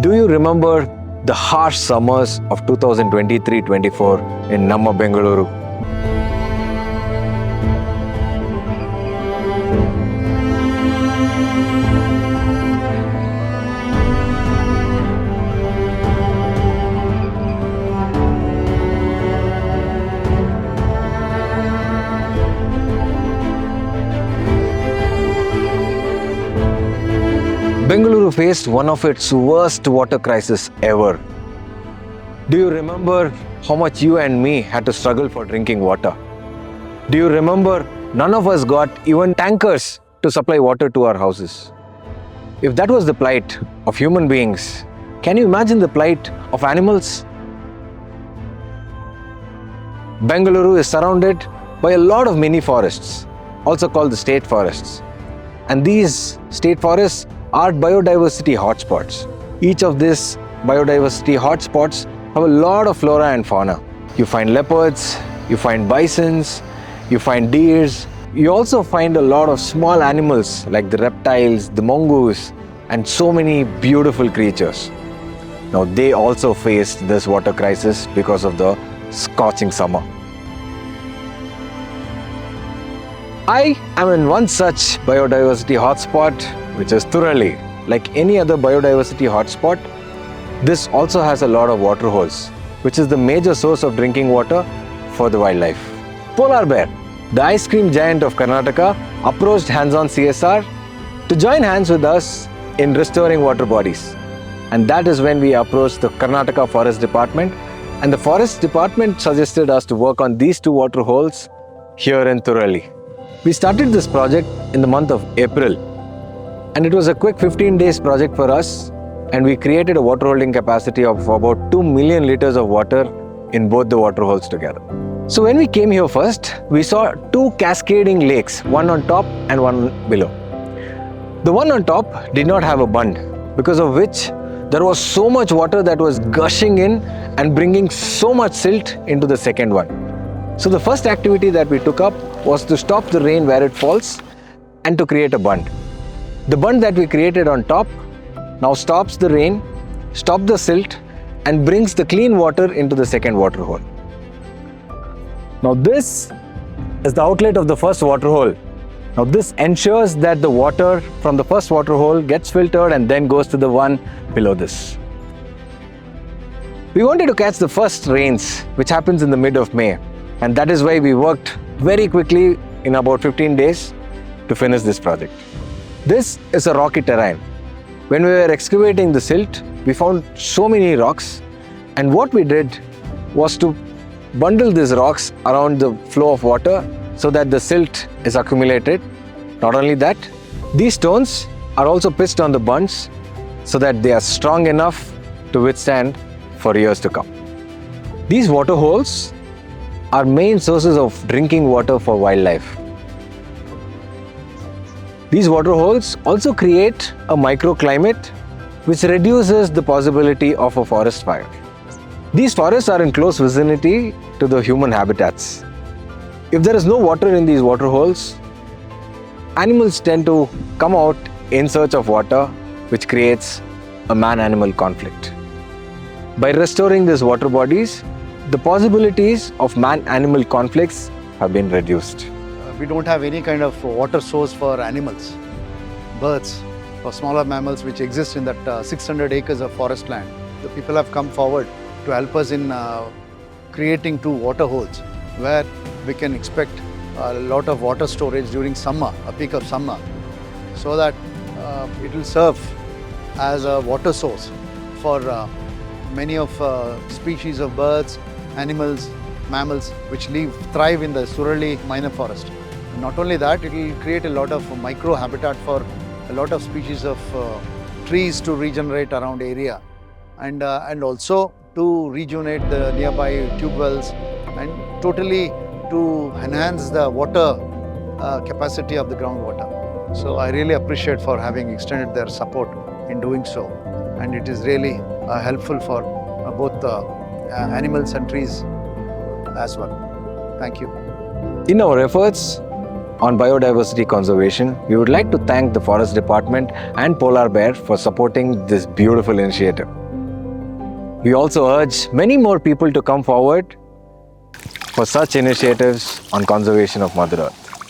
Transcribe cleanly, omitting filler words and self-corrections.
Do you remember the harsh summers of 2023-24 in Namma Bengaluru? Bengaluru faced one of its worst water crises ever. Do you remember how much you and me had to struggle for drinking water? Do you remember none of us got even tankers to supply water to our houses? If that was the plight of human beings, can you imagine the plight of animals? Bengaluru is surrounded by a lot of mini forests, also called the state forests. And these state forests are biodiversity hotspots. Each of these biodiversity hotspots have a lot of flora and fauna. You find leopards, you find bisons, you find deers. You also find a lot of small animals like the reptiles, the mongoose, and so many beautiful creatures. Now they also faced this water crisis because of the scorching summer. I am in one such biodiversity hotspot, which is Thurahalli. Like any other biodiversity hotspot, this also has a lot of water holes, which is the major source of drinking water for the wildlife. Polar bear, the ice cream giant of Karnataka, approached Hands-on CSR to join hands with us in restoring water bodies. And that is when we approached the Karnataka Forest Department, and the Forest Department suggested us to work on these two water holes here in Thurahalli. We started this project in the month of April, and it was a quick 15 days project for us, and we created a water holding capacity of about 2 million liters of water in both the water holes together. So when we came here first, we saw two cascading lakes, one on top and one below. The one on top did not have a bund, because of which there was so much water that was gushing in and bringing so much silt into the second one. So the first activity that we took up was to stop the rain where it falls and to create a bund. The bund that we created on top now stops the rain, stops the silt, and brings the clean water into the second water hole. Now this is the outlet of the first water hole. Now this ensures that the water from the first water hole gets filtered and then goes to the one below this. We wanted to catch the first rains, which happens in the mid of May. And that is why we worked very quickly in about 15 days to finish this project. This is a rocky terrain. When we were excavating the silt, we found so many rocks, and what we did was to bundle these rocks around the flow of water so that the silt is accumulated. Not only that, these stones are also pitched on the bunds so that they are strong enough to withstand for years to come. These water holes are main sources of drinking water for wildlife. These water holes also create a microclimate which reduces the possibility of a forest fire. These forests are in close vicinity to the human habitats. If there is no water in these water holes, animals tend to come out in search of water, which creates a man-animal conflict. By restoring these water bodies, the possibilities of man-animal conflicts have been reduced. We don't have any kind of water source for animals, birds, or smaller mammals which exist in that 600 acres of forest land. The people have come forward to help us in creating two water holes where we can expect a lot of water storage during summer, a peak of summer, so that it will serve as a water source for many of species of birds, animals, mammals which thrive in the Thurahalli minor forest. And not only that, it will create a lot of micro habitat for a lot of species of trees to regenerate around area, and also to rejuvenate the nearby tube wells and totally to enhance the water capacity of the groundwater. So I really appreciate for having extended their support in doing so, and it is really helpful for both animals and trees as well. Thank you. In our efforts, on biodiversity conservation, we would like to thank the Forest Department and Polar Bear for supporting this beautiful initiative. We also urge many more people to come forward for such initiatives on conservation of Mother Earth.